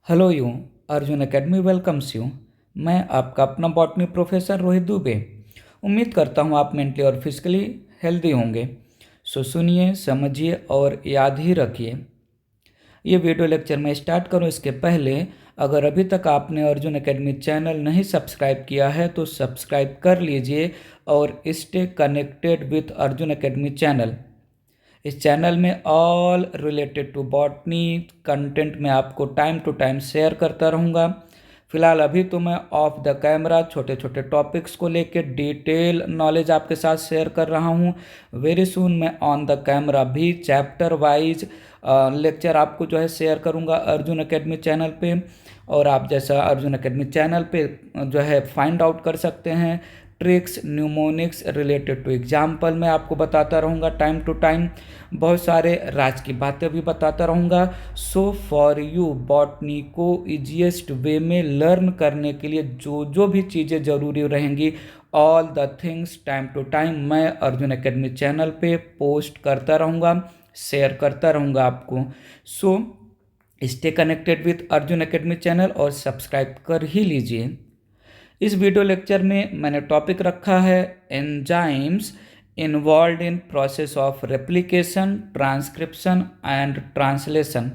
Hello you Arjun academy welcomes you. मैं आपका अपना बॉटनी प्रोफेसर रोहित दुबे। उम्मीद करता हूँ आप मेंटली और फिजिकली हेल्दी होंगे। सो सुनिए, समझिए और याद ही रखिए। ये वीडियो लेक्चर मैं स्टार्ट करूँ इसके पहले अगर अभी तक आपने अर्जुन एकेडमी चैनल नहीं सब्सक्राइब किया है तो सब्सक्राइब कर लीजिए और stay connected with Arjun academy channel. इस चैनल में all related to botany content मैं आपको टाइम टू टाइम शेयर करता रहूँगा। फिलहाल अभी तो मैं ऑफ द कैमरा छोटे छोटे टॉपिक्स को लेकर डिटेल नॉलेज आपके साथ शेयर कर रहा हूँ। वेरी सून मैं ऑन द कैमरा भी चैप्टर वाइज लेक्चर आपको जो है शेयर करूँगा अर्जुन एकेडमी चैनल पे। और आप जैसा अर्जुन एकेडमी चैनल पे जो है फाइंड आउट कर सकते हैं tricks mnemonics related to example मैं आपको बताता रहूँगा टाइम टू टाइम। बहुत सारे राज की बातें भी बताता रहूँगा। सो फॉर यू बॉटनी को ईजीएस्ट वे में लर्न करने के लिए जो जो भी चीज़ें ज़रूरी रहेंगी all the things time to time मैं अर्जुन एकेडमी चैनल पे पोस्ट करता रहूँगा, शेयर करता रहूँगा आपको। So stay connected with Arjun academy channel और सब्सक्राइब कर ही लीजिए। इस वीडियो लेक्चर में मैंने टॉपिक रखा है enzymes involve in process of replication, transcription and translation.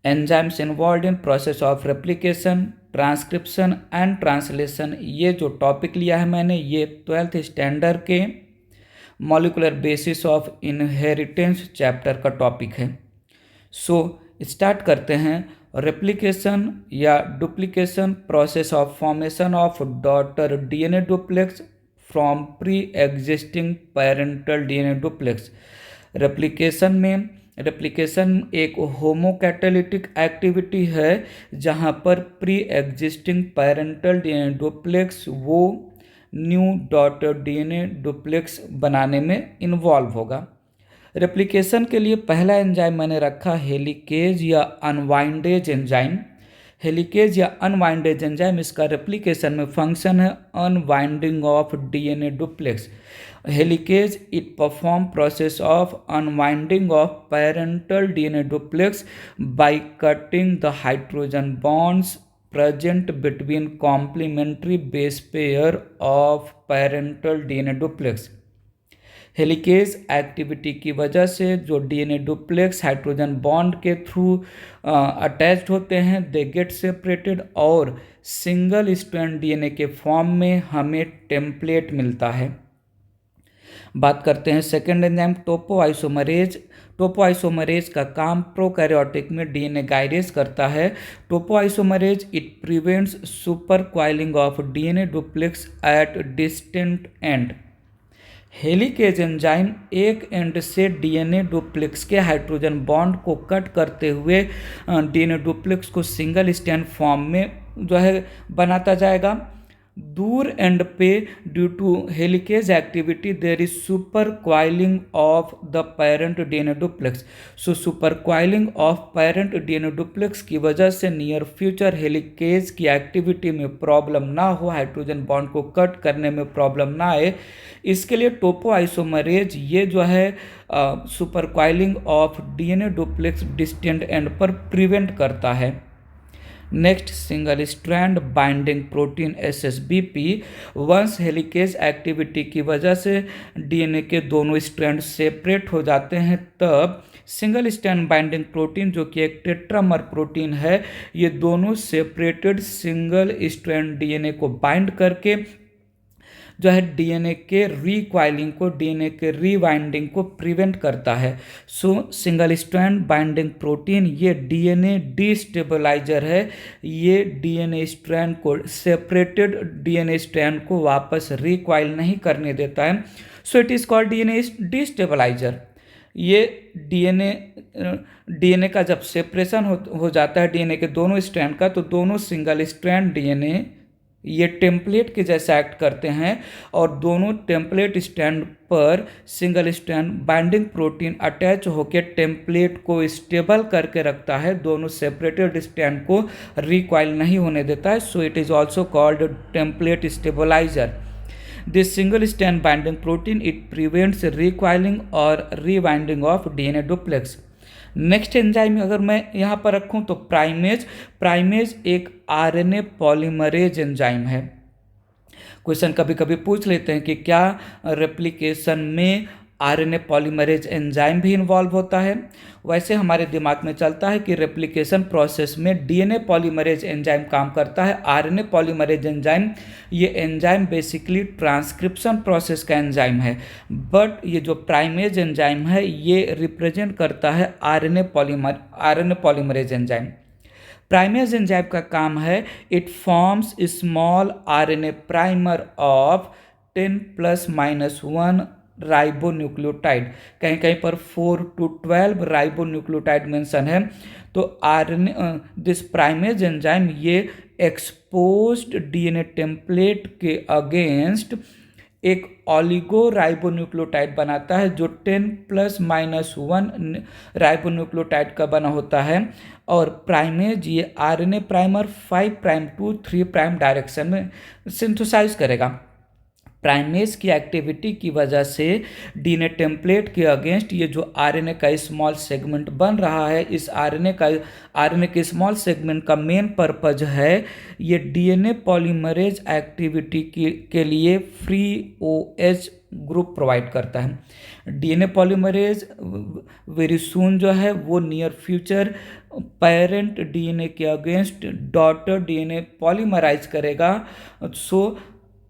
Enzymes involve in process of replication, transcription and translation, ये जो टॉपिक लिया है मैंने ये 12th स्टैंडर्ड के molecular basis of inheritance chapter का टॉपिक है। सो स्टार्ट करते हैं। रेप्लिकेशन या duplication process of formation of daughter DNA duplex from pre existing parental DNA duplex. Replication एक होमोकैटालिटिक एक्टिविटी है जहां पर pre existing parental DNA duplex वो न्यू डॉटर डीएनए डुप्लेक्स बनाने में इन्वॉल्व होगा। रेप्लिकेशन के लिए पहला एंजाइम मैंने रखा हेलिकेज या अनवाइंडेज एंजाइम। हेलिकेज या अनवाइंडेज एंजाइम इसका रेप्लिकेशन में फंक्शन है unwinding of DNA duplex. Helicase it perform process of unwinding of parental DNA duplex by cutting the hydrogen bonds present between complementary base pair of parental DNA duplex। Helicase activity की वजह से जो DNA duplex hydrogen bond के through attached होते हैं they get separated और single strand DNA के form में हमें टेम्पलेट मिलता है। बात करते हैं सेकेंड एंजाइम टोपोआइसोमरेज। टोपोआइसोमरेज का काम प्रोकैरियोटिक में डीएनए गाइरेज करता है। Topoisomerase it prevents super coiling of DNA duplex at distant end. Helicase enzyme एक एंड से डीएनए डुप्लेक्स के हाइड्रोजन बॉन्ड को कट करते हुए डीएनए डुप्लेक्स को सिंगल स्ट्रैंड फॉर्म में जो है बनाता जाएगा। दूर एंड पे due to helicase activity there is super coiling of the parent DNA duplex. So super coiling of parent DNA duplex की वजह से नियर फ्यूचर हेलिकेज की एक्टिविटी में प्रॉब्लम ना हो, हाइड्रोजन बॉन्ड को कट करने में प्रॉब्लम ना आए, इसके लिए टोपोआइसोमरेज ये जो है super coiling of DNA duplex distant end पर प्रिवेंट करता है। Next single strand binding protein SSBP। Once helicase activity की वजह से डीएनए के दोनों स्ट्रैंड सेपरेट हो जाते हैं तब सिंगल स्ट्रैंड बाइंडिंग प्रोटीन जो कि एक टेट्रामर प्रोटीन है ये दोनों सेपरेटेड सिंगल स्ट्रैंड डीएनए को बाइंड करके जो है डीएनए के रिक्वाइलिंग को, डीएनए के रीवाइंडिंग को प्रिवेंट करता है। So single strand binding protein ये डीएनए डिस्टेबलाइजर है, ये डीएनए स्ट्रैंड को, सेपरेटेड डीएनए स्ट्रैंड को वापस रिक्वाइल नहीं करने देता है। So it is called DNA destabilizer. ये डीएनए का जब सेपरेशन हो जाता है डीएनए के दोनों स्ट्रैंड का तो दोनों सिंगल स्ट्रैंड डीएनए ये टेम्पलेट के जैसा एक्ट करते हैं और दोनों टेम्पलेट स्ट्रैंड पर single strand binding protein attach होकर टेम्पलेट को स्टेबल करके रखता है, दोनों सेपरेटेड स्ट्रैंड को रिक्वाइल नहीं होने देता है। So it is also called template stabilizer. This single strand binding protein it prevents recoiling और rewinding of DNA duplex. Next enzyme अगर मैं यहाँ पर रखूँ तो प्राइमेज। प्राइमेज एक आरएनए पॉलीमरेज एंजाइम है। क्वेश्चन कभी कभी पूछ लेते हैं कि क्या रेप्लिकेशन में आरएनए पॉलीमरेज एंजाइम भी इन्वॉल्व होता है। वैसे हमारे दिमाग में चलता है कि रेप्लिकेशन प्रोसेस में डीएनए पॉलीमरेज एंजाइम काम करता है। आरएनए पॉलीमरेज एंजाइम, ये एंजाइम बेसिकली ट्रांसक्रिप्शन प्रोसेस का एंजाइम है, बट ये जो प्राइमेज एंजाइम है ये रिप्रेजेंट करता है RNA polymerase enzyme. Primase enzyme का काम है, it forms small RNA primer of 10+-1 ribonucleotide. कहीं कहीं पर 4 to 12 राइबोन्यूक्लियोटाइड मेंशन है। तो आरएनए दिस प्राइमेज एंजाइम ये एक्सपोज्ड डीएनए टेम्पलेट के अगेंस्ट एक ऑलिगो राइबोन्यूक्लियोटाइड बनाता है जो 10+-1 राइबोन्यूक्लियोटाइड का बना होता है। और प्राइमेज ये आरएनए प्राइमर 5' to 3' डायरेक्शन में सिंथेसाइज करेगा। प्राइमेज की एक्टिविटी की वजह से डीएनए टेम्पलेट के अगेंस्ट ये जो आरएनए का स्मॉल सेगमेंट बन रहा है, इस आरएनए के स्मॉल सेगमेंट का मेन पर्पज है ये डीएनए पॉलीमरेज एक्टिविटी के लिए फ्री OH ग्रुप प्रोवाइड करता है। डीएनए पॉलीमरेज वेरी सून जो है वो नियर फ्यूचर पेरेंट डीएनए के अगेंस्ट डॉटर डीएनए पॉलीमराइज करेगा। सो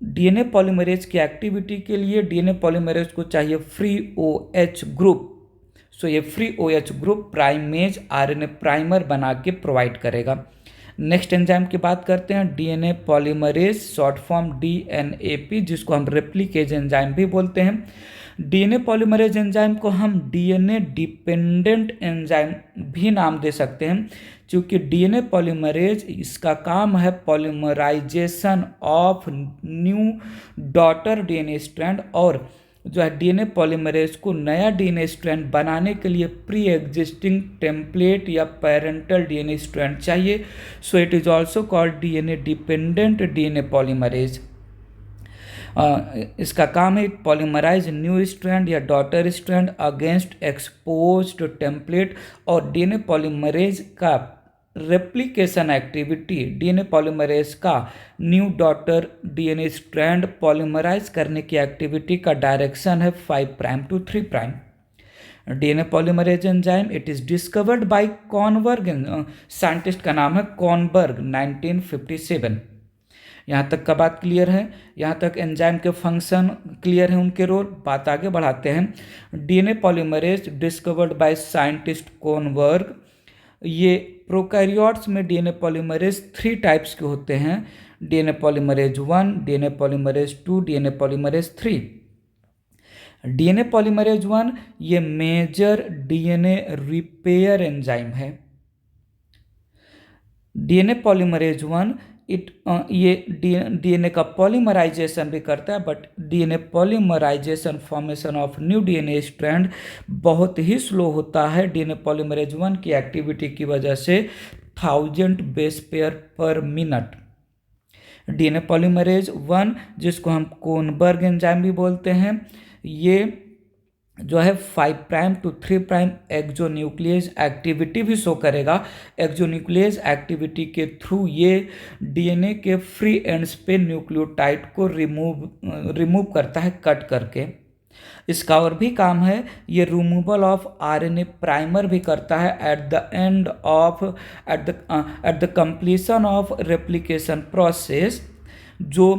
डीएनए पॉलीमरेज की एक्टिविटी के लिए डीएनए पॉलीमरेज को चाहिए फ्री OH ग्रुप। सो ये free OH group primase RNA primer बना के प्रोवाइड करेगा। नेक्स्ट एंजाइम की बात करते हैं, DNA polymerase, short form DNAP, जिसको हम रेप्लिकेज एंजाइम भी बोलते हैं। डीएनए पॉलीमरेज एंजाइम को हम डीएनए डिपेंडेंट एंजाइम भी नाम दे सकते हैं, क्योंकि डीएनए पॉलीमरेज इसका काम है polymerization of new daughter DNA strand, और जो है डीएनए पॉलीमरेज को नया डीएनए स्ट्रैंड बनाने के लिए प्री एग्जिस्टिंग टेम्पलेट या पेरेंटल डीएनए स्ट्रैंड चाहिए। So it is also called DNA dependent DNA polymerase. इसका काम है पॉलीमराइज न्यू स्ट्रैंड या daughter strand against exposed template. और डीएनए पॉलीमरेज का रेप्लिकेशन एक्टिविटी, डीएनए पॉलीमरेज का new daughter DNA strand polymerize करने की एक्टिविटी का डायरेक्शन है 5' to 3'। DNA polymerase enzyme it is discovered by Kornberg, scientist का नाम है कॉनबर्ग, 1957। यहाँ तक का बात क्लियर है, यहाँ तक एंजाइम के फंक्शन क्लियर है, उनके रोल। बात आगे बढ़ाते हैं। DNA polymerase discovered by scientist Kornberg. ये प्रोकैरियोट्स में डीएनए पॉलीमरेज 3 टाइप्स के होते हैं, DNA polymerase 1, DNA polymerase 2, DNA polymerase 3। DNA polymerase 1 ये मेजर डीएनए रिपेयर एंजाइम है। डीएनए पॉलीमरेज 1 ये डीएनए का पॉलीमराइजेशन भी करता है, but DNA polymerization formation of new DNA strand बहुत ही स्लो होता है। डीएनए पॉलीमरेज 1 की एक्टिविटी की वजह से 1000 बेस पेयर पर मिनट। डीएनए पॉलीमरेज 1 जिसको हम कोनबर्ग एंजाइम भी बोलते हैं, ये जो है 5' to 3' एक्सोन्यूक्लियस एक्टिविटी भी शो करेगा। एक्सोन्यूक्लियस एक्टिविटी के थ्रू ये डीएनए के फ्री एंड्स पे न्यूक्लियोटाइड को रिमूव करता है कट करके। इसका और भी काम है, ये रिमूवल ऑफ आरएनए प्राइमर भी करता है at the completion of replication process. जो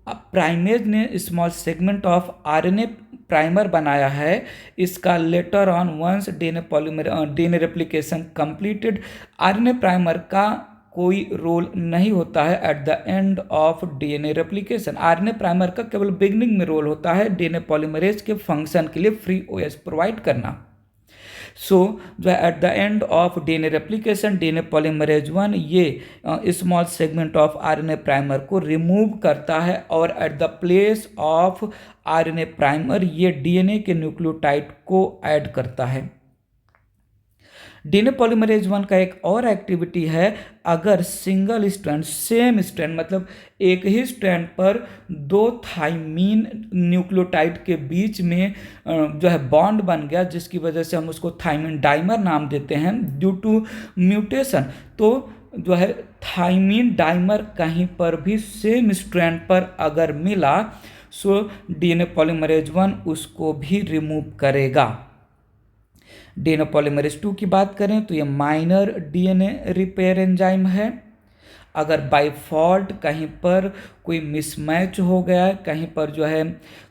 प्राइमेज ने small segment of RNA primer बनाया है, इसका later on once DNA replication completed, RNA primer का कोई रोल नहीं होता है at the end of DNA replication. RNA primer का केवल बिगनिंग में रोल होता है डीएनए पॉलीमरेज के फंक्शन के लिए फ्री OH प्रोवाइड करना। सो जो है at the end of DNA replication DNA polymerase 1 ये small segment of RNA primer को रिमूव करता है, और at the place of RNA primer ये डीएनए के न्यूक्लियोटाइड को ऐड करता है। डीएनए पॉलीमरेज 1 का एक और एक्टिविटी है, अगर सिंगल स्ट्रैंड सेम स्ट्रैंड मतलब एक ही स्ट्रैंड पर दो थाइमीन न्यूक्लियोटाइड के बीच में जो है बॉन्ड बन गया, जिसकी वजह से हम उसको थाइमीन डाइमर नाम देते हैं ड्यू टू म्यूटेशन। तो जो है थाइमीन डाइमर कहीं पर भी सेम स्ट्रैंड पर अगर मिला सो डीएनए पॉलीमरेज 1 उसको भी रिमूव करेगा। डीएनए पॉलीमरेज 2 की बात करें तो ये माइनर डीएनए रिपेयर एंजाइम है। अगर बाय फॉल्ट कहीं पर कोई मिसमैच हो गया है, कहीं पर जो है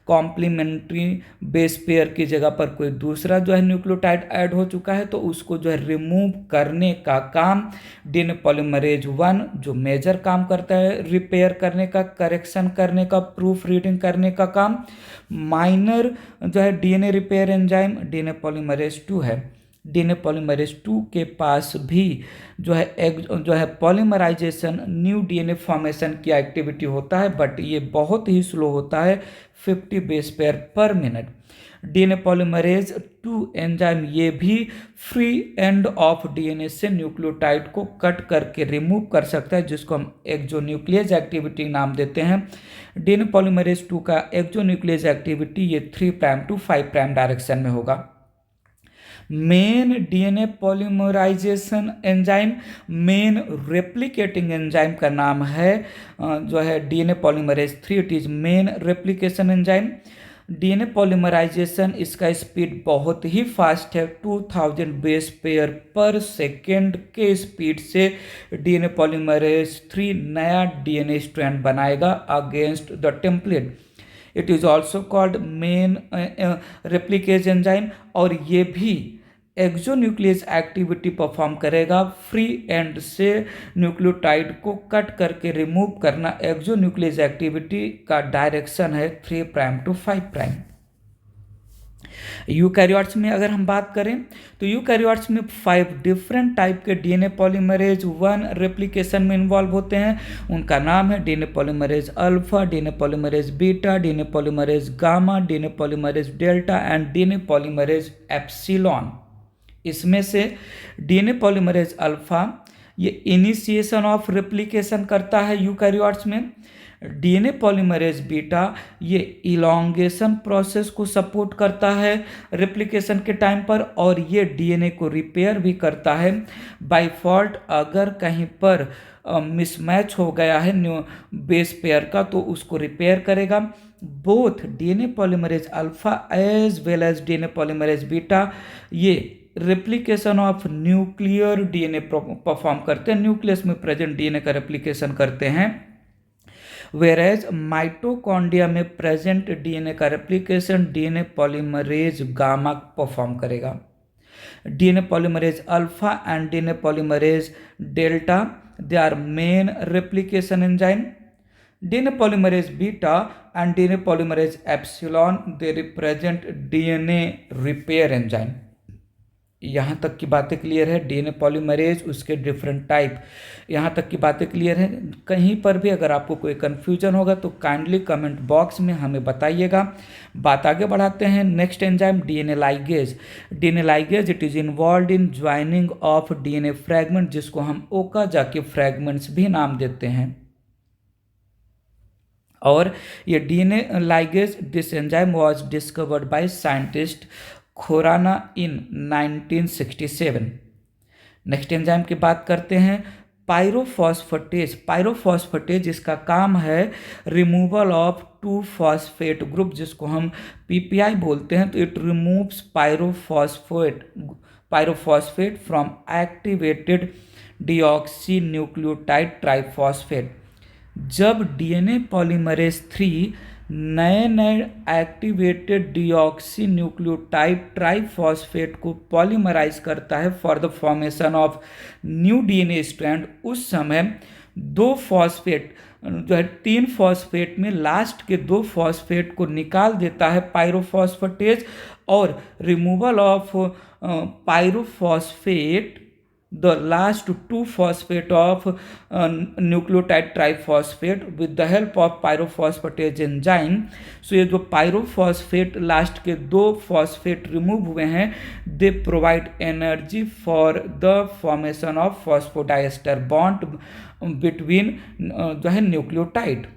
कॉम्प्लीमेंट्री बेस पेयर की जगह पर कोई दूसरा जो है न्यूक्लियोटाइड ऐड हो चुका है, तो उसको जो है रिमूव करने का काम डीएनए पॉलीमरेज 1 जो मेजर काम करता है, रिपेयर करने का, करेक्शन करने का, प्रूफ रीडिंग करने का काम माइनर जो है DNA repair enzyme DNA polymerase 2 है। डीएनए पॉलीमरेज 2 के पास भी जो है पॉलीमराइजेशन न्यू डीएनए फॉर्मेशन की एक्टिविटी होता है, बट ये बहुत ही स्लो होता है, 50 बेस पेयर पर मिनट। डीएनए पॉलीमरेज 2 एंजाइम ये भी फ्री एंड ऑफ डीएनए से न्यूक्लियोटाइड को कट करके रिमूव कर सकता है, जिसको हम एक्सोन्यूक्लियस एक्टिविटी नाम देते हैं। डीएनए पॉलीमरेज 2 का एक्सोन्यूक्लियस एक्टिविटी ये 3' to 5' डायरेक्शन में होगा। Main DNA polymerization enzyme, main replicating enzyme का नाम है जो है DNA polymerase 3, it is main replication enzyme. DNA polymerization इसका स्पीड बहुत ही फास्ट है, 2000 बेस पेयर पर सेकेंड के स्पीड से डीएनए पॉलीमरेज 3 नया डीएनए स्ट्रैंड बनाएगा against the template. It is also called main replicase enzyme, और ये भी एक्सोन्यूक्लियस एक्टिविटी परफॉर्म करेगा। फ्री एंड से न्यूक्लियोटाइड को कट करके रिमूव करना एक्सोन्यूक्लियस एक्टिविटी का डायरेक्शन है 3' to 5'। यूकैरियोट्स में अगर हम बात करें तो यूकैरियोट्स में 5 डिफरेंट टाइप के डीएनए पॉलीमरेज 1 रेप्लिकेशन में इन्वॉल्व होते हैं। उनका नाम है DNA polymerase alpha, DNA polymerase beta, DNA polymerase gamma, DNA polymerase delta and DNA polymerase epsilon. इसमें से डीएनए पॉलीमरेज अल्फा ये इनिशिएशन ऑफ रेप्लिकेशन करता है यूकैरियोट्स में। डीएनए पॉलीमरेज बीटा ये इलॉन्गेशन प्रोसेस को सपोर्ट करता है रेप्लिकेशन के टाइम पर, और ये डीएनए को रिपेयर भी करता है। बाय फॉल्ट अगर कहीं पर मिसमैच हो गया है न्यू बेस पेयर का तो उसको रिपेयर करेगा। Both DNA polymerase alpha as well as DNA polymerase beta ये replication of nuclear DNA perform करते हैं, न्यूक्लियस में प्रेजेंट डीएनए का रेप्लिकेशन करते हैं। वेरेज माइटोकॉन्ड्रिया में प्रेजेंट डीएनए का replication DNA polymerase gamma perform करेगा। DNA polymerase alpha and DNA polymerase delta they are main replication enzyme. DNA polymerase beta and DNA polymerase epsilon they represent DNA repair enzyme. यहाँ तक की बातें clear है। DNA polymerase उसके different type, यहाँ तक की बातें क्लियर है। कहीं पर भी अगर आपको कोई कन्फ्यूजन होगा तो काइंडली कमेंट बॉक्स में हमें बताइएगा। बात आगे बढ़ाते हैं। Next enzyme DNA ligase. DNA ligase it is involve in joining of DNA fragment, जिसको हम ओकाजा के फ्रैगमेंट्स भी नाम देते हैं। और ये DNA ligase this enzyme was discovered by scientist Khorana in 1967। Next enzyme की बात करते हैं पायरोफॉस्फेटेज। पायरोफॉस्फेटेज इसका काम है रिमूवल ऑफ 2 फॉस्फेट ग्रुप, जिसको हम पीपीआई बोलते हैं। तो it removes pyrophosphate from activated deoxy nucleotide triphosphate. जब डीएनए पॉलीमरेज 3 नए एक्टिवेटेड डीऑक्सी न्यूक्लियोटाइड ट्राइफॉस्फेट को पॉलीमराइज करता है for the formation of new DNA strand, उस समय 2 फॉस्फेट जो है 3 फॉस्फेट में लास्ट के 2 फॉस्फेट को निकाल देता है पायरोफॉस्फेटेज, और removal of pyrophosphate the last two phosphate of nucleotide triphosphate with the help of pyrophosphatase enzyme. So ये जो पायरोफॉस्फेट लास्ट के दो फॉस्फेट रिमूव हुए हैं, they provide energy for the formation of phosphodiester bond between जो है nucleotide.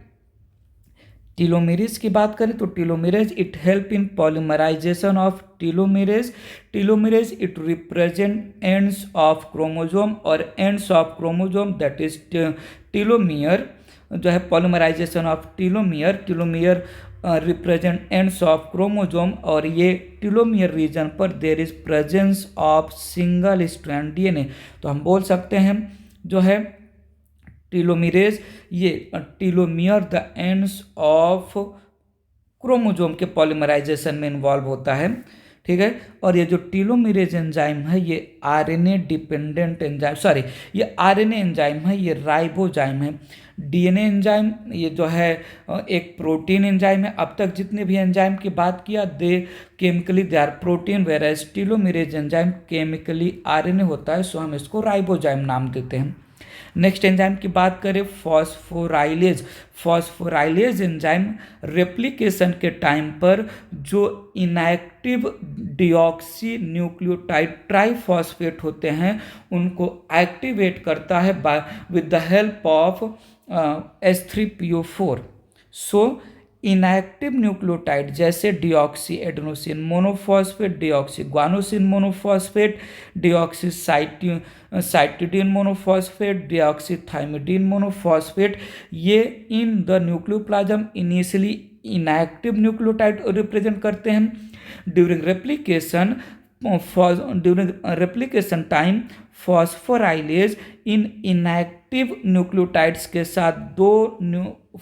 Telomerase की बात करें तो telomerase it help in polymerization of telomerase. Telomerase it represent ends of chromosome और ends of chromosome that is telomere जो है polymerization of telomere. Telomere represent ends of chromosome और ये टीलोमियर रीजन पर there is presence of single strand DNA. तो हम बोल सकते हैं जो है टीलोमेरेज ये telomere the ends of chromosome के पॉलीमराइजेशन में इन्वॉल्व होता है, ठीक है। और ये जो टीलोमेरेज एंजाइम है ये आरएनए डिपेंडेंट एंजाइम ये आरएनए एंजाइम है, ये राइबोजाइम है। डीएनए एंजाइम ये जो है एक प्रोटीन एंजाइम है। अब तक जितने भी एंजाइम की बात किया they chemically they are protein, whereas telomerase enzyme chemically RNA होता है, सो हम इसको राइबोजाइम नाम देते हैं। नेक्स्ट एंजाइम की बात करें फॉस्फोराइलेज। फॉस्फोराइलेज एंजाइम रेप्लिकेशन के टाइम पर जो इनएक्टिव डिऑक्सी न्यूक्लियोटाइड ट्राइफॉस्फेट होते हैं उनको एक्टिवेट करता है with the help of H3PO4। So inactive nucleotide जैसे deoxy adenosine monophosphate, deoxy guanosine monophosphate, deoxy cytidine monophosphate, deoxy thymidine monophosphate, ये in the nucleoplasm initially inactive nucleotide represent करते हैं। During replication time phosphorylase इन inactive nucleotides के साथ दो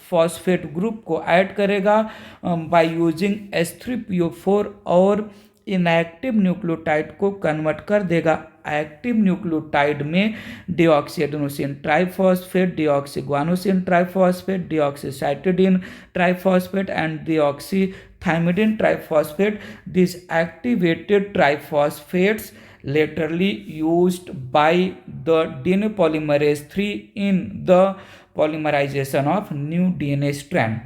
phosphate group को add करेगा बाय यूजिंग H3PO4 और इनएक्टिव न्यूक्लियोटाइड को कन्वर्ट कर देगा एक्टिव न्यूक्लियोटाइड में deoxy adenosine triphosphate, deoxy guanosine triphosphate, deoxy cytidine triphosphate and deoxy thymidine triphosphate. This activated triphosphates laterally used by the DNA polymerase 3 in the polymerization of new DNA strand.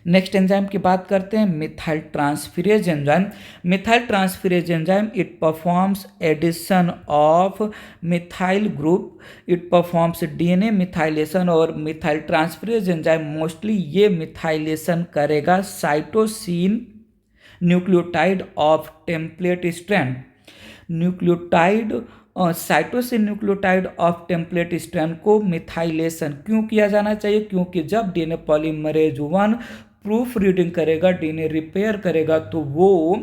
Next enzyme की बात करते हैं methyl transferase enzyme. Methyl transferase enzyme it performs addition of methyl group, it performs DNA methylation और methyl transferase enzyme mostly ये methylation करेगा cytosine nucleotide of template strand. Nucleotide cytosine nucleotide of template strand को methylation क्यों किया जाना चाहिए? क्योंकि जब डीएनए पॉलीमरेज 1 प्रूफ रीडिंग करेगा, डीएनए रिपेयर करेगा, तो वो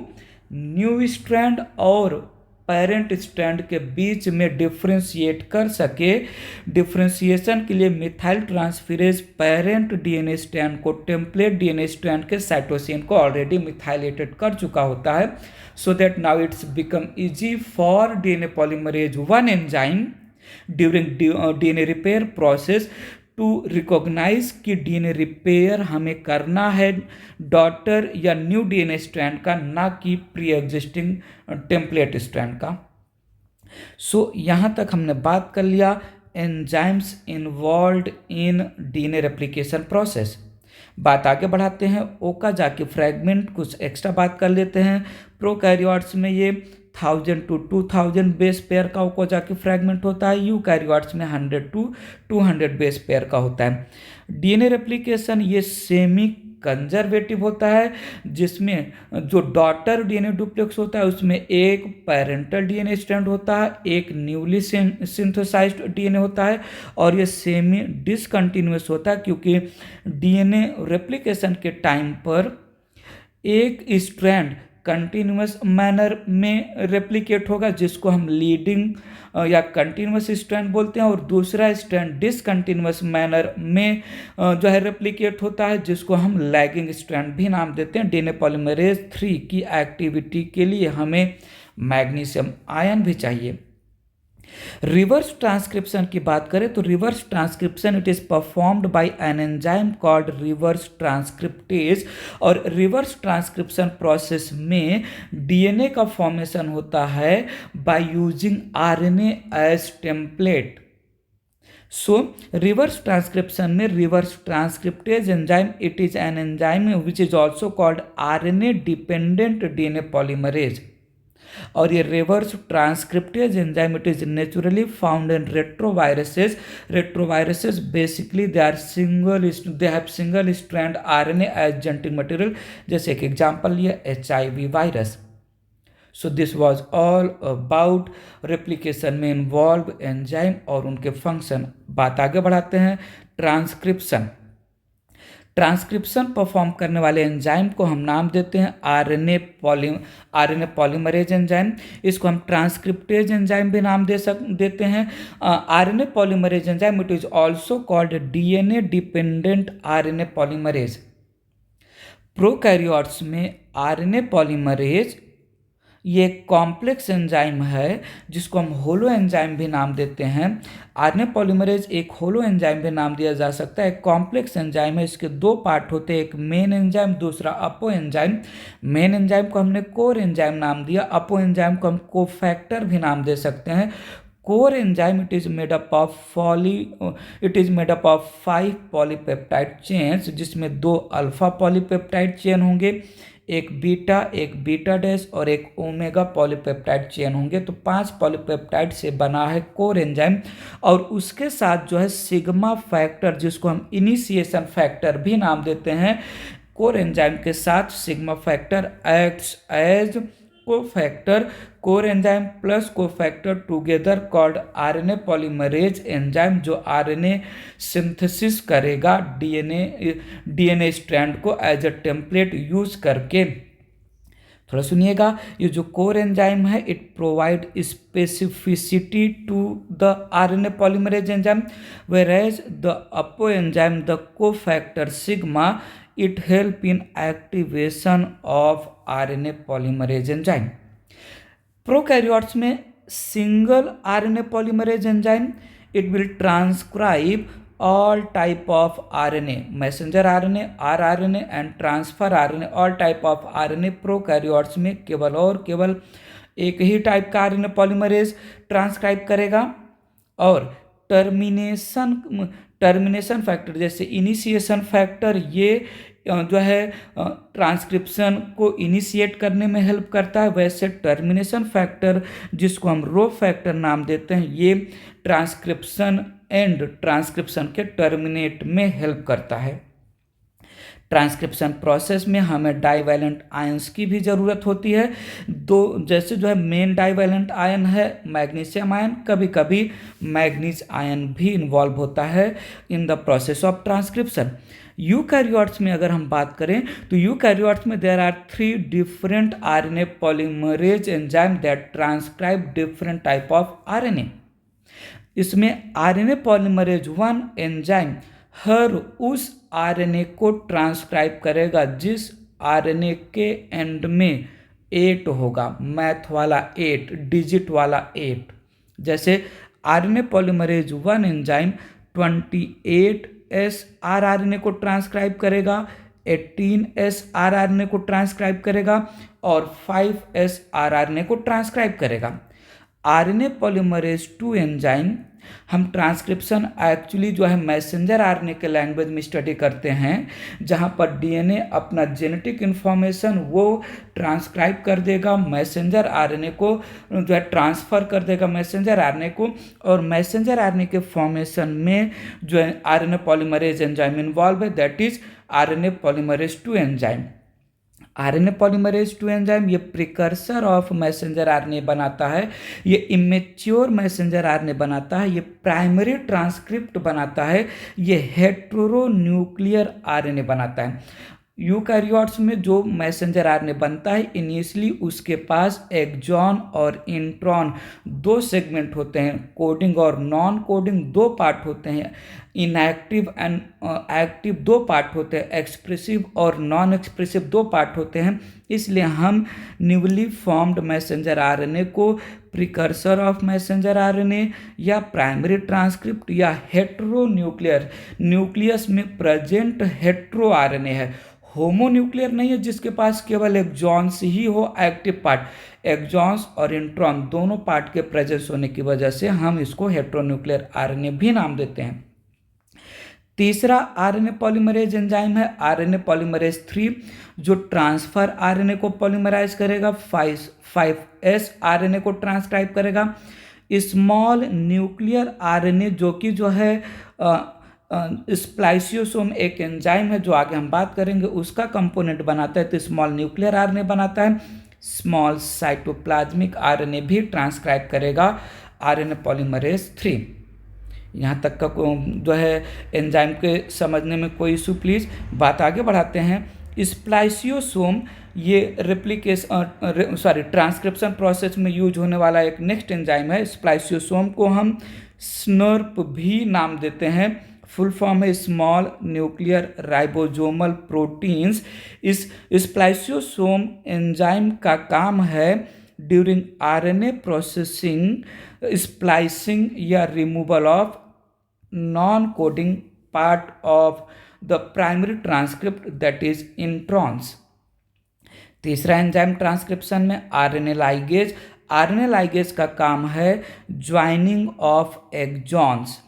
न्यू स्ट्रैंड और पेरेंट स्ट्रैंड के बीच में डिफ्रेंशिएट कर सके। डिफ्रेंशिएशन के लिए methyl transferase parent DNA strand को टेम्पलेट डीएनए स्ट्रैंड के साइटोसिन को ऑलरेडी मिथाइलेटेड कर चुका होता है, so that now it's become easy for DNA polymerase 1 enzyme during DNA repair process to recognize कि DNA repair हमें करना है डॉटर या न्यू DNA स्ट्रैंड का, ना कि प्री एग्जिस्टिंग टेम्पलेट स्ट्रैंड का। सो यहाँ तक हमने बात कर लिया एंजाइम्स इन्वॉल्व्ड इन DNA रेप्लिकेशन प्रोसेस। बात आगे बढ़ाते हैं ओकाजाकी फ्रैगमेंट, कुछ एक्स्ट्रा बात कर लेते हैं। प्रोकैरियोट्स में ये 1000 to 2000 बेस पेयर का ओकाजाकी फ्रैगमेंट होता है, यूकैरियोट्स में 100 to 200 बेस पेयर का होता है। डीएनए रेप्लिकेशन ये सेमी कंजर्वेटिव होता है, जिसमें जो डॉटर डीएनए डुप्लेक्स होता है उसमें एक पेरेंटल डीएनए स्ट्रैंड होता है, एक न्यूली सिंथेसाइज्ड डीएनए होता है, और ये सेमी डिसकंटिन्यूअस होता है क्योंकि डीएनए रेप्लिकेशन के टाइम पर एक स्ट्रैंड कंटिन्यूअस मैनर में रेप्लिकेट होगा जिसको हम लीडिंग या कंटिन्यूअस स्ट्रैंड बोलते हैं, और दूसरा स्ट्रैंड डिसकंटिन्यूअस मैनर में जो है रेप्लिकेट होता है जिसको हम लैगिंग स्ट्रैंड भी नाम देते हैं। डीएनए पॉलीमरेज 3 की एक्टिविटी के लिए हमें मैग्नीशियम आयन भी चाहिए। रिवर्स ट्रांसक्रिप्शन की बात करें तो reverse transcription it is performed by an enzyme called reverse transcriptase. और रिवर्स ट्रांसक्रिप्शन प्रोसेस में डीएनए का फॉर्मेशन होता है by using RNA as template. So reverse transcription में reverse transcriptase enzyme it is an enzyme which is also called RNA dependent DNA polymerase. और ये reverse transcriptase enzyme it is naturally found in retroviruses. Retroviruses basically they have single strand RNA as genetic material. जैसे एक example लिया HIV virus. So this was all about replication में involve enzyme और उनके function. बात आगे बढ़ाते हैं। ट्रांसक्रिप्शन परफॉर्म करने वाले एंजाइम को हम नाम देते हैं आरएनए पॉलीमरेज एंजाइम। इसको हम ट्रांसक्रिप्टेज एंजाइम भी नाम देते हैं। RNA polymerase enzyme it is also called DNA dependent RNA polymerase. Prokaryotes में आरएनए पॉलीमरेज ये कॉम्प्लेक्स एंजाइम है जिसको हम होलो एंजाइम भी नाम देते हैं। आरएनए पॉलीमरेज एक होलो एंजाइम भी नाम दिया जा सकता है। एक कॉम्प्लेक्स एंजाइम है, इसके दो पार्ट होते हैं, एक मेन एंजाइम दूसरा अपो एंजाइम। मेन एंजाइम को हमने कोर एंजाइम नाम दिया, अपो एंजाइम को हम कोफैक्टर भी नाम दे सकते हैं। Core enzyme it is made up of 5 polypeptide chains, जिसमें 2 अल्फा पॉलीपेप्टाइड चेन होंगे, एक बीटा डैश और एक ओमेगा पॉलीपेप्टाइड चेन होंगे। तो 5 पॉलीपेप्टाइड से बना है कोर एंजाइम। और उसके साथ जो है सिग्मा फैक्टर, जिसको हम इनिशिएशन फैक्टर भी नाम देते हैं, कोर एंजाइम के साथ sigma factor acts as cofactor. Core enzyme plus cofactor together called RNA polymerase enzyme, जो आरएनए सिंथेसिस करेगा डीएनए स्ट्रैंड को एज अ टेम्पलेट यूज करके। थोड़ा सुनिएगा, ये जो कोर एंजाइम है it provide specificity to the RNA polymerase enzyme, whereas the apo enzyme the cofactor sigma it help in activation of RNA polymerase enzyme. Prokaryotes में single RNA polymerase enzyme it will transcribe all type of RNA, messenger RNA, rRNA and transfer RNA, all type of RNA। Prokaryotes में केवल और केवल एक ही type का RNA polymerase transcribe करेगा। और टर्मिनेशन फैक्टर जैसे इनिशिएशन फैक्टर ये जो है ट्रांसक्रिप्शन को इनिशिएट करने में हेल्प करता है, वैसे टर्मिनेशन फैक्टर जिसको हम रो फैक्टर नाम देते हैं ये ट्रांसक्रिप्शन के टर्मिनेट में हेल्प करता है। ट्रांसक्रिप्शन प्रोसेस में हमें डाइवैलेंट आयंस की भी ज़रूरत होती है। जैसे जो है मेन डाइवैलेंट आयन है मैग्नीशियम आयन, कभी कभी मैग्नीज आयन भी इन्वॉल्व होता है in the process of transcription. Eukaryotes में अगर हम बात करें तो यूकैरियोट्स में there are 3 different RNA polymerase enzyme that transcribe different type of RNA. इसमें आरएनए पॉलीमरेज 1 एंजाइम हर उस आरएनए को ट्रांसक्राइब करेगा जिस आरएनए के एंड में 8 होगा, मैथ वाला 8, डिजिट वाला 8। जैसे RNA polymerase 1 enzyme 28S rRNA को ट्रांसक्राइब करेगा, 18S rRNA को ट्रांसक्राइब करेगा और 5S rRNA को ट्रांसक्राइब करेगा। आरएनए पॉलीमरेज 2 एंजाइम हम ट्रांसक्रिप्शन एक्चुअली जो है मैसेंजर आरएनए के लैंग्वेज में स्टडी करते हैं, जहां पर डीएनए अपना जेनेटिक इन्फॉर्मेशन वो ट्रांसक्राइब कर देगा, मैसेंजर आरएनए को जो है ट्रांसफ़र कर देगा मैसेंजर आरएनए को, और मैसेंजर आरएनए के फॉर्मेशन में जो है आरएनए पॉलीमरेज एंजाइम इन्वॉल्व है, that is RNA polymerase 2 enzyme. RNA polymerase 2 enzyme ये प्रिकर्सर ऑफ मैसेंजर आरएनए बनाता है, ये इमेच्योर मैसेंजर आरएनए बनाता है, ये प्राइमरी ट्रांसक्रिप्ट बनाता है, ये हेटेरोन्यूक्लियर आरएनए बनाता है। यूकैरियोट्स में जो मैसेंजर आरएनए बनता है इनिशियली उसके पास एक्सॉन और इंट्रॉन 2 सेगमेंट होते हैं, कोडिंग और नॉन कोडिंग 2 पार्ट होते हैं, इनएक्टिव एंड एक्टिव 2 पार्ट होते हैं, एक्सप्रेसिव और नॉन एक्सप्रेसिव 2 पार्ट होते हैं। इसलिए हम न्यूली फॉर्म्ड मैसेंजर आरएनए को प्रिकर्सर ऑफ मैसेंजर आरएनए या प्राइमरी ट्रांसक्रिप्ट या हेट्रोन्यूक्लियर न्यूक्लियस में प्रेजेंट हेट्रो आरएनए है। होमोन्यूक्लियर नहीं है जिसके पास केवल एक्सॉन्स ही हो एक्टिव पार्ट। एक्सॉन्स और इंट्रॉन दोनों पार्ट के प्रेजेंस होने की वजह से हम इसको हेट्रोन्यूक्लियर आरएनए भी नाम देते हैं। तीसरा आरएनए पॉलीमरेज एंजाइम है आरएनए पॉलीमरेज 3, जो ट्रांसफर आरएनए को पॉलीमराइज करेगा, 5S आरएनए को ट्रांसक्राइब करेगा। स्मॉल न्यूक्लियर आरएनए जो कि जो है स्प्लाइसियोसोम एक एंजाइम है जो आगे हम बात करेंगे, उसका कंपोनेंट बनाता है, तो स्मॉल न्यूक्लियर आरएनए बनाता है। स्मॉल साइटोप्लाज्मिक आरएनए भी ट्रांसक्राइब करेगा आरएनए पॉलीमरेज 3। यहाँ तक का जो है एंजाइम के समझने में कोई इशू प्लीज़। बात आगे बढ़ाते हैं। स्प्लाइसियोसोम ये ट्रांसक्रिप्शन प्रोसेस में यूज होने वाला एक नेक्स्ट एंजाइम है। स्प्लाइसियोसोम को हम स्नर्प भी नाम देते हैं। फुल फॉर्म है स्मॉल न्यूक्लियर राइबोसोमल प्रोटीन्स। इस स्प्लाइसियोसोम एंजाइम का काम है ड्यूरिंग आरएनए प्रोसेसिंग स्प्लाइसिंग या removal of non coding part of the primary transcript that is introns. तीसरा एंजाइम ट्रांसक्रिप्शन में आरएनए लाइगेज। आरएनए लाइगेज का काम है joining of exons.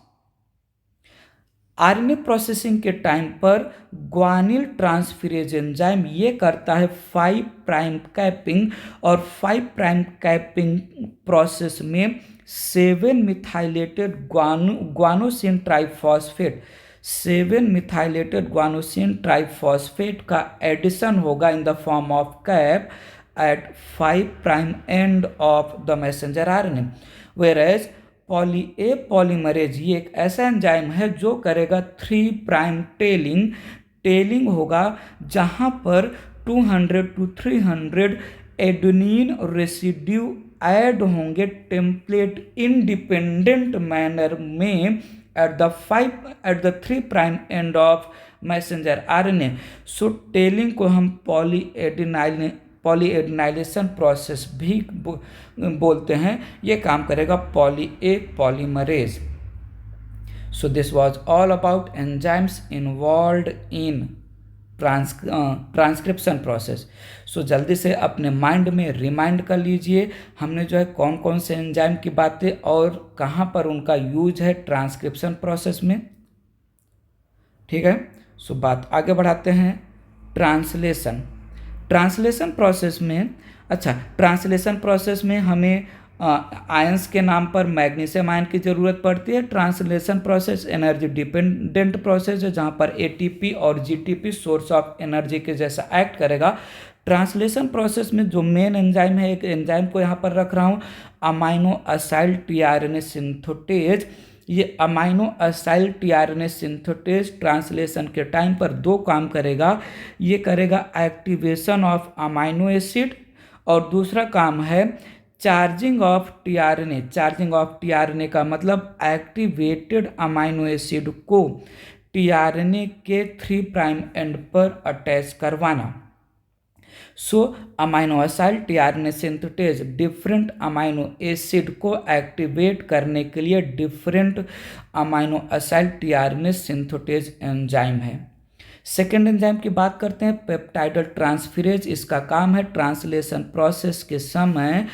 RNA processing के टाइम पर ग्वानिल ट्रांसफेरेज एंजाइम ये करता है 5 प्राइम कैपिंग, और 5 प्राइम कैपिंग प्रोसेस में 7 methylated guanosine triphosphate 7 methylated guanosine triphosphate का एडिशन होगा in the form of cap at 5 prime end of the messenger RNA. Whereas poly polymerase ये एक ऐसा एंजाइम है जो करेगा 3 प्राइम टेलिंग होगा, जहां पर 200 to 300 एडेनिन रेसिड्यू ऐड होंगे टेम्पलेट इंडिपेंडेंट मैनर में at the 3 prime end of messenger RNA. So telling को हम पॉलीएडिनाइलेशन प्रोसेस भी बोलते हैं। ये काम करेगा polymerase. So this was all about enzymes involved in transcription process. So जल्दी से अपने माइंड में रिमाइंड कर लीजिए हमने जो है कौन कौन से एंजाइम की बातें और कहाँ पर उनका यूज है ट्रांसक्रिप्शन प्रोसेस में। ठीक है, सो बात आगे बढ़ाते हैं। ट्रांसलेशन प्रोसेस में हमें आयंस के नाम पर मैग्नीशियम आयन की ज़रूरत पड़ती है। Translation process energy dependent process है जहाँ पर एटीपी और जीटीपी सोर्स ऑफ एनर्जी के जैसा एक्ट करेगा। ट्रांसलेशन प्रोसेस में जो मेन एंजाइम है, एक एंजाइम को यहाँ पर रख रहा हूँ, अमाइनो असाइल टीआरएनए सिंथेटेज। ये amino acyl tRNA synthetase translation के टाइम पर 2 काम करेगा। ये करेगा एक्टिवेशन ऑफ अमाइनो एसिड, और दूसरा काम है charging of tRNA. Charging of tRNA का मतलब एक्टिवेटेड अमाइनो एसिड को टीआरएनए के 3 प्राइम एंड पर अटैच करवाना। So amino acyl tRNA synthetase different amino acid को एक्टिवेट करने के लिए different amino acyl tRNA synthetase enzyme है। सेकेंड एंजाइम की बात करते हैं, पेप्टाइडल ट्रांसफेरेज। इसका काम है ट्रांसलेशन प्रोसेस के समय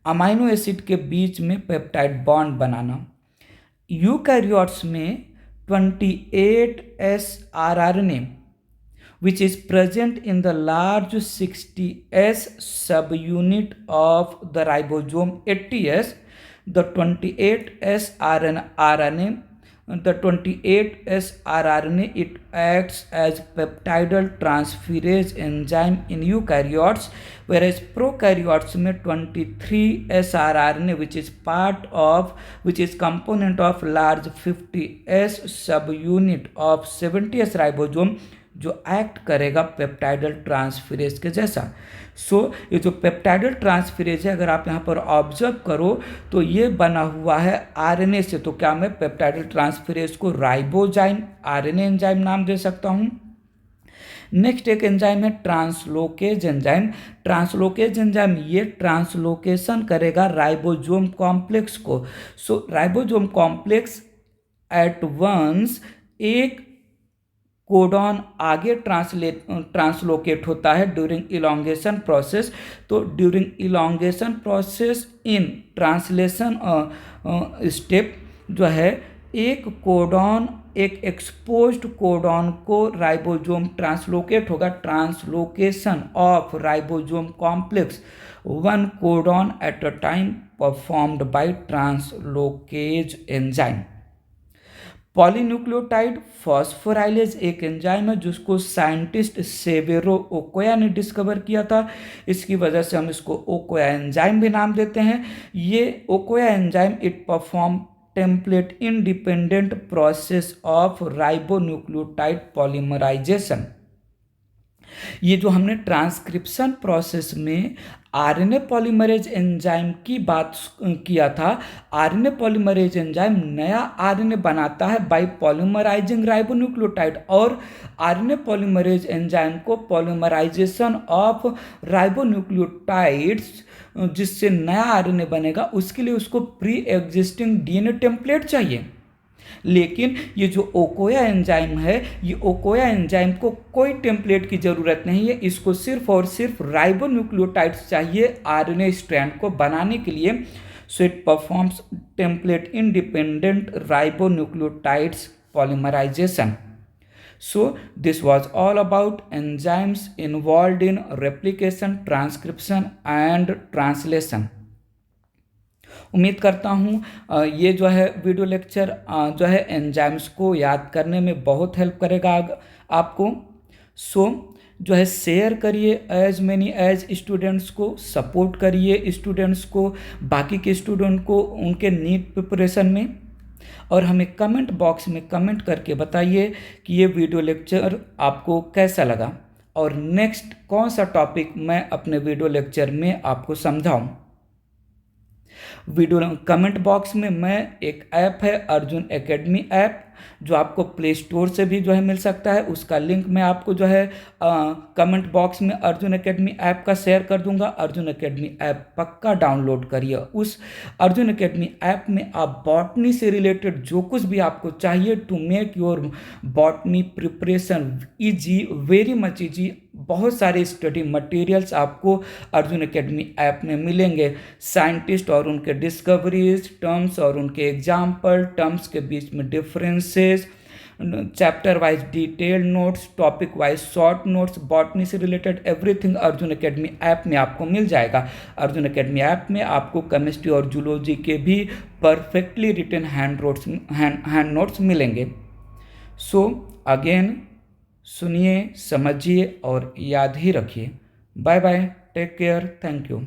अमाइनो एसिड के बीच में पेप्टाइड बॉन्ड बनाना। यूकैरियोट्स में 28S rRNA which is present in the large 60S subunit of the ribosome 80S. The 28S rRNA it acts as peptidal transferase enzyme in eukaryotes, whereas prokaryotes में 23S rRNA which is component of large 50S subunit of 70S ribosome जो act करेगा peptidyl transferase के जैसा। सो ये जो peptidyl transferase है, अगर आप यहाँ पर ऑब्जर्व करो तो ये बना हुआ है आरएनए से। तो क्या मैं पेप्टाइडल ट्रांसफेरेज को राइबोजाइम आरएनए एंजाइम नाम दे सकता हूँ? नेक्स्ट एक एंजाइम है ट्रांसलोकेज एंजाइम। ट्रांसलोकेज एंजाइम ये ट्रांसलोकेशन करेगा राइबोसोम कॉम्प्लेक्स को। सो राइबोसोम कॉम्प्लेक्स एट वंस एक कोडॉन आगे ट्रांसलोकेट होता है ड्यूरिंग इलॉन्गेशन प्रोसेस। तो during elongation process in translation step जो है एक कोडॉन, एक एक्सपोज्ड कोडॉन को राइबोसोम ट्रांसलोकेट होगा। Translocation of ribosome complex one codon at a time performed by translocase enzyme. Polynucleotide phosphorylase एक एंजाइम है जिसको साइंटिस्ट सेवेरो ओकोया ने डिस्कवर किया था। इसकी वजह से हम इसको ओकोया एंजाइम भी नाम देते हैं। ये Ochoa enzyme it perform template independent process of ribonucleotide polymerization. ये जो हमने ट्रांसक्रिप्शन प्रोसेस में आरएनए पॉलीमरेज एंजाइम की बात किया था, आरएनए पॉलीमरेज एंजाइम नया आरएनए बनाता है बाय पॉलीमराइजिंग राइबोन्यूक्लियोटाइड, और आरएनए पॉलीमरेज एंजाइम को पॉलीमराइजेशन ऑफ राइबोन्यूक्लियोटाइड्स जिससे नया आरएनए बनेगा उसके लिए उसको प्री एग्जिस्टिंग डीएनए टेम्पलेट चाहिए। लेकिन ये जो ओकोया एंजाइम है, ये ओकोया एंजाइम को कोई टेम्पलेट की ज़रूरत नहीं है, इसको सिर्फ और सिर्फ राइबोन्यूक्लियोटाइड्स चाहिए आरएनए स्ट्रैंड को बनाने के लिए। So it performs template independent ribonucleotides polymerization. So this was all about enzymes involved in replication, transcription and translation. उम्मीद करता हूँ ये जो है वीडियो लेक्चर जो है एंजाइम्स को याद करने में बहुत हेल्प करेगा आपको। सो जो है शेयर करिए एज मैनी एज स्टूडेंट्स को, सपोर्ट करिए स्टूडेंट्स को, बाकी के स्टूडेंट को उनके नीट प्रिपरेशन में, और हमें कमेंट बॉक्स में कमेंट करके बताइए कि ये वीडियो लेक्चर आपको कैसा लगा और नेक्स्ट कौन सा टॉपिक मैं अपने वीडियो लेक्चर में आपको समझाऊं। वीडियो कमेंट बॉक्स में मैं एक ऐप है अर्जुन एकेडमी ऐप, जो आपको प्ले स्टोर से भी जो है मिल सकता है, उसका लिंक मैं आपको जो है कमेंट बॉक्स में अर्जुन एकेडमी ऐप का शेयर कर दूंगा। अर्जुन एकेडमी ऐप पक्का डाउनलोड करिए। उस अर्जुन एकेडमी ऐप में आप बॉटनी से रिलेटेड जो कुछ भी आपको चाहिए to make your botany preparation easy, very much easy, बहुत सारे स्टडी मटेरियल्स आपको अर्जुन एकेडमी ऐप में मिलेंगे। साइंटिस्ट और उनके डिस्कवरीज, टर्म्स और उनके एग्जाम्पल, टर्म्स के बीच में differences, chapter wise detailed notes, topic wise short notes, botany से related everything Arjun Academy app में आपको मिल जाएगा। अर्जुन एकेडमी ऐप में आपको केमिस्ट्री और जूलॉजी के भी परफेक्टली रिटन हैंड नोट्स मिलेंगे। सो अगेन सुनिए, समझिए और याद ही रखिए। Bye bye, take care, thank you.